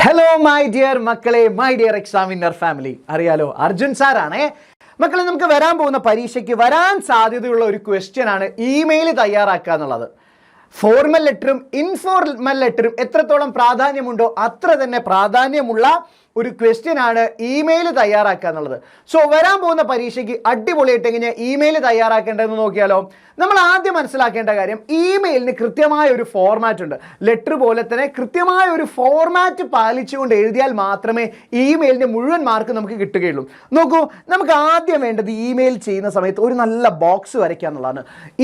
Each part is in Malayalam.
ഹലോ മൈ ഡിയർ മക്കളെ, മൈ ഡിയർ എക്സാമിനർ ഫാമിലി. അറിയാലോ, അർജുൻ സാറാണേ. മക്കളെ, നമുക്ക് വരാൻ പോകുന്ന പരീക്ഷയ്ക്ക് വരാൻ സാധ്യതയുള്ള ഒരു ക്വസ്റ്റ്യൻ ആണ് ഇമെയിൽ തയ്യാറാക്കുക എന്നുള്ളത്. ഫോർമൽ ലെറ്ററും ഇൻഫോർമൽ ലെറ്ററും എത്രത്തോളം പ്രാധാന്യമുണ്ടോ അത്ര തന്നെ പ്രാധാന്യമുള്ള ഒരു ക്വസ്റ്റ്യൻ ആണ് ഇമെയിൽ തയ്യാറാക്കുക എന്നുള്ളത്. സോ വരാൻ പോകുന്ന പരീക്ഷയ്ക്ക് അടിപൊളിയായിട്ട് എങ്ങനെ ഇമെയിൽ തയ്യാറാക്കേണ്ടതെന്ന് നോക്കിയാലോ. നമ്മൾ ആദ്യം മനസ്സിലാക്കേണ്ട കാര്യം, ഇമെയിലിന് കൃത്യമായ ഒരു ഫോർമാറ്റ് ഉണ്ട്. ലെറ്റർ പോലെ തന്നെ കൃത്യമായ ഒരു ഫോർമാറ്റ് പാലിച്ചുകൊണ്ട് എഴുതിയാൽ മാത്രമേ ഇമെയിലിൻ്റെ മുഴുവൻ മാർക്ക് നമുക്ക് കിട്ടുകയുള്ളൂ. നോക്കൂ, നമുക്ക് ആദ്യം വേണ്ടത് ഇമെയിൽ ചെയ്യുന്ന സമയത്ത് ഒരു നല്ല ബോക്സ് വരയ്ക്കുക എന്നുള്ളതാണ്.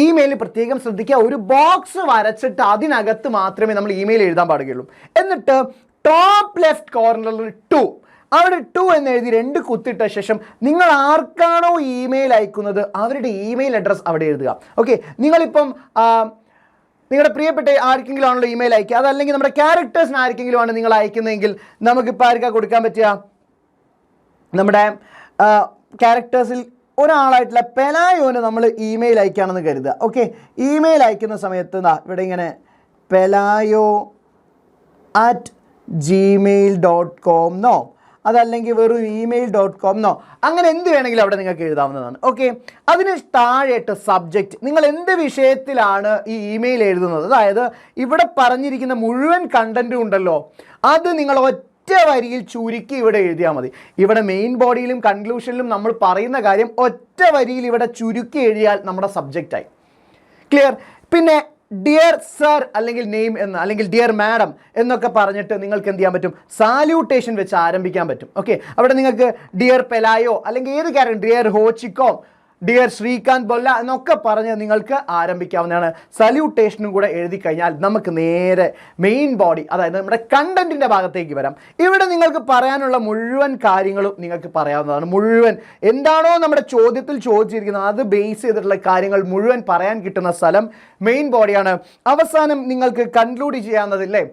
ഇമെയിലിൽ പ്രത്യേകം ശ്രദ്ധിക്കുക, ഒരു ബോക്സ് വരച്ചിട്ട് അതിനകത്ത് മാത്രമേ നമ്മൾ ഇമെയിൽ എഴുതാൻ പാടുകയുള്ളൂ. എന്നിട്ട് ടോപ്പ് ലെഫ്റ്റ് കോർണറിൽ 2 അവിടെ 2 എന്ന് എഴുതി 2 കുത്തിട്ട ശേഷം നിങ്ങൾ ആർക്കാണോ ഇമെയിൽ അയക്കുന്നത് അവരുടെ ഇമെയിൽ അഡ്രസ്സ് അവിടെ എഴുതുക. ഓക്കെ, നിങ്ങളിപ്പം നിങ്ങളുടെ പ്രിയപ്പെട്ട ആർക്കെങ്കിലും ആണല്ലോ ഇമെയിൽ അയക്കുക, അതല്ലെങ്കിൽ നമ്മുടെ ക്യാരക്ടേഴ്സിന് ആർക്കെങ്കിലും ആണ് നിങ്ങൾ അയക്കുന്നതെങ്കിൽ നമുക്കിപ്പോൾ ആർക്കാ കൊടുക്കാൻ പറ്റുക? നമ്മുടെ ക്യാരക്ടേഴ്സിൽ ഒരാളായിട്ടുള്ള പെലായോന് നമ്മൾ ഇമെയിൽ അയക്കുകയാണെന്ന് കരുതുക. ഓക്കെ, ഇമെയിൽ അയക്കുന്ന സമയത്ത് ഇവിടെ ഇങ്ങനെ pelayo@gmail.com എന്നോ അതല്ലെങ്കിൽ വെറും email.com എന്നോ അങ്ങനെ എന്ത് വേണമെങ്കിലും അവിടെ നിങ്ങൾക്ക് എഴുതാവുന്നതാണ്. ഓക്കെ, അതിന് താഴെയിട്ട് സബ്ജക്റ്റ്, നിങ്ങൾ എന്ത് വിഷയത്തിലാണ് ഈ ഇമെയിൽ എഴുതുന്നത്, അതായത് ഇവിടെ പറഞ്ഞിരിക്കുന്ന മുഴുവൻ കണ്ടൻറ്റും ഉണ്ടല്ലോ, അത് നിങ്ങൾ ഒറ്റ വരിയിൽ ചുരുക്കി ഇവിടെ എഴുതിയാൽ മതി. ഇവിടെ മെയിൻ ബോഡിയിലും കൺക്ലൂഷനിലും നമ്മൾ പറയുന്ന കാര്യം ഒറ്റ വരിയിൽ ഇവിടെ ചുരുക്കി എഴുതിയാൽ നമ്മുടെ സബ്ജക്റ്റായി. ക്ലിയർ? പിന്നെ ഡിയർ സർ അല്ലെങ്കിൽ നെയിം എന്ന് അല്ലെങ്കിൽ ഡിയർ മാഡം എന്നൊക്കെ പറഞ്ഞിട്ട് നിങ്ങൾക്ക് എന്ത് ചെയ്യാൻ പറ്റും? സാല്യൂട്ടേഷൻ വെച്ച് ആരംഭിക്കാൻ പറ്റും. ഓക്കെ, അവിടെ നിങ്ങൾക്ക് ഡിയർ പെലായോ അല്ലെങ്കിൽ ഏത് കാര്യം, ഡിയർ ഹോച്ചിക്കോ, ഡിയർ ശ്രീകാന്ത് ബൊല്ല എന്നൊക്കെ പറഞ്ഞ് നിങ്ങൾക്ക് ആരംഭിക്കാവുന്നതാണ്. സല്യൂട്ടേഷനും കൂടെ എഴുതി കഴിഞ്ഞാൽ നമുക്ക് നേരെ മെയിൻ ബോഡി, അതായത് നമ്മുടെ കണ്ടന്റിൻ്റെ ഭാഗത്തേക്ക് വരാം. ഇവിടെ നിങ്ങൾക്ക് പറയാനുള്ള മുഴുവൻ കാര്യങ്ങളും നിങ്ങൾക്ക് പറയാവുന്നതാണ്. മുഴുവൻ എന്താണോ നമ്മുടെ ചോദ്യത്തിൽ ചോദിച്ചിരിക്കുന്നത് അത് ബേസ് ചെയ്തിട്ടുള്ള കാര്യങ്ങൾ മുഴുവൻ പറയാൻ കിട്ടുന്ന സ്ഥലം മെയിൻ ബോഡിയാണ്. അവസാനം നിങ്ങൾക്ക് കൺക്ലൂഡ് ചെയ്യാവുന്നതില്ലേ,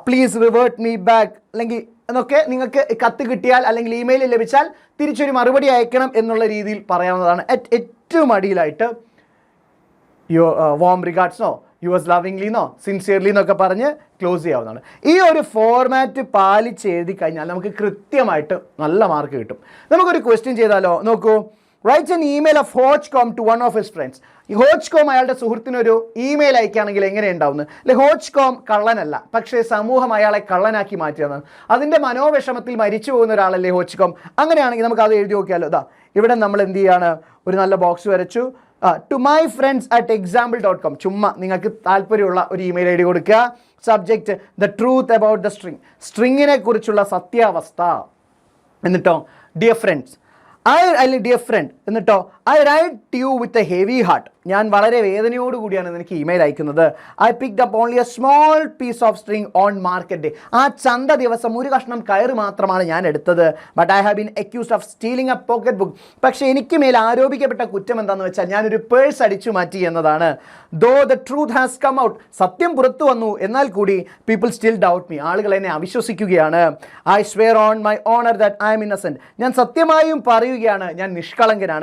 പ്ലീസ് റിവേർട്ട് മീ ബാക്ക് അല്ലെങ്കിൽ എന്നൊക്കെ നിങ്ങൾക്ക് കത്ത് കിട്ടിയാൽ അല്ലെങ്കിൽ ഇമെയിൽ ലഭിച്ചാൽ തിരിച്ചൊരു മറുപടി അയക്കണം എന്നുള്ള രീതിയിൽ പറയാവുന്നതാണ്. ഏറ്റവും അടിയിലായിട്ട് വാം റിഗാർഡ്സ്നോ യുവേഴ്സ് ലവിംഗ്ലിന്നോ സിൻസിയർലി എന്നൊക്കെ പറഞ്ഞ് ക്ലോസ് ചെയ്യാവുന്നതാണ്. ഈ ഒരു ഫോർമാറ്റ് പാലിച്ച് എഴുതി കഴിഞ്ഞാൽ നമുക്ക് കൃത്യമായിട്ട് നല്ല മാർക്ക് കിട്ടും. നമുക്കൊരു ക്വസ്റ്റ്യൻ ചെയ്താലോ. നോക്കൂ, writes an email of Hauchecorne to one of his friends. ഈ ഹോച്ച്കോം അയാളുടെ സുഹൃത്തിനൊരു ഇമെയിൽ അയക്കുകയാണെങ്കിൽ എങ്ങനെ ഉണ്ടാവുന്നത്? അല്ലെ, ഹോച്ച്കോം കള്ളനല്ല, പക്ഷേ സമൂഹം അയാളെ കള്ളനാക്കി മാറ്റിയതാണ്. അതിൻ്റെ മനോവിഷമത്തിൽ മരിച്ചു പോകുന്ന ഒരാളല്ലേ ഹോച്ച്കോം. അങ്ങനെയാണെങ്കിൽ നമുക്ക് അത് എഴുതി നോക്കിയാലോ. ഇവിടെ നമ്മൾ എന്ത് ചെയ്യാണ്, ഒരു നല്ല ബോക്സ് വരച്ചു. ടു മൈ ഫ്രണ്ട്സ് @example.com, ചുമ്മാ നിങ്ങൾക്ക് താല്പര്യമുള്ള ഒരു ഇമെയിൽ ഐ ഡി കൊടുക്കുക. Subject the truth about the സ്ട്രിങ്ങിനെ കുറിച്ചുള്ള സത്യാവസ്ഥ. എന്നിട്ടോ ഡിയർ ഫ്രണ്ട്സ് ഡിയർ ഫ്രണ്ട് എന്നിട്ടോ I write you with a heavy heart. ഞാൻ വളരെ വേദനയോടുകൂടിയാണ് എനിക്ക് ഇമെയിൽ അയക്കുന്നത്. I picked up only a small piece of string on market day. ആ ചന്ത ദിവസം ഒരു കഷ്ണം കയറ് മാത്രമാണ് ഞാൻ എടുത്തത്. But I have been accused of stealing a pocket book. പക്ഷേ എനിക്ക് മേൽ ആരോപിക്കപ്പെട്ട കുറ്റം എന്താണെന്ന് വെച്ചാൽ ഞാനൊരു പേഴ്സ് അടിച്ചു മാറ്റി എന്നതാണ്. Though the truth has come out, സത്യം പുറത്തു വന്നു, എന്നാൽ കൂടി പീപ്പിൾ സ്റ്റിൽ ഡൗട്ട് മീ, ആളുകൾ എന്നെ അവിശ്വസിക്കുകയാണ്. I swear on my honour that I am innocent, ഞാൻ സത്യമായും പറയുകയാണ് ഞാൻ നിഷ്കളങ്കനാണ്.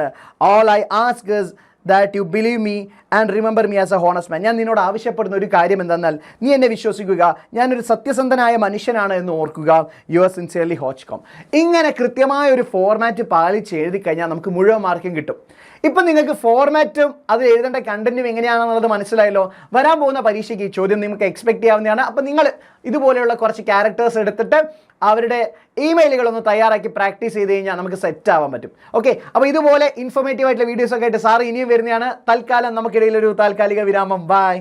All I ask is that you believe me and remember me as a honest man. ഞാൻ നിന്നോട് ആവശ്യപ്പെടുന്ന ഒരു കാര്യം എന്തെന്നാൽ നീ എന്നെ വിശ്വസിക്കുക, ഞാനൊരു സത്യസന്ധനായ മനുഷ്യനാണ് എന്ന് ഓർക്കുക. Your sincerely Hauchecorne. ഇങ്ങനെ കൃത്യമായ ഒരു ഫോർമാറ്റ് പാലിച്ച് എഴുതി കഴിഞ്ഞാൽ നമുക്ക് മുഴുവൻ മാർക്കും കിട്ടും. ഇപ്പം നിങ്ങൾക്ക് ഫോർമാറ്റും അത് എഴുതേണ്ട കണ്ടന്റും എങ്ങനെയാണെന്നുള്ളത് മനസ്സിലായല്ലോ. വരാൻ പോകുന്ന പരീക്ഷയ്ക്ക് ഈ ചോദ്യം നിങ്ങൾക്ക് എക്സ്പെക്ട് ചെയ്യാവുന്നതാണ്. അപ്പം നിങ്ങൾ ഇതുപോലെയുള്ള കുറച്ച് ക്യാരക്ടേഴ്സ് എടുത്തിട്ട് അവരുടെ ഇമെയിലുകളൊന്ന് തയ്യാറാക്കി പ്രാക്ടീസ് ചെയ്ത് കഴിഞ്ഞാൽ നമുക്ക് സെറ്റ് ആവാൻ പറ്റും. ഓക്കെ, അപ്പോൾ ഇതുപോലെ ഇൻഫോർമേറ്റീവ് ആയിട്ടുള്ള വീഡിയോസൊക്കെ ആയിട്ട് സാറ് ഇനിയും വരുന്നതാണ്. തൽക്കാലം നമുക്കിടയിൽ ഒരു താൽക്കാലിക വിരാമം. ബൈ.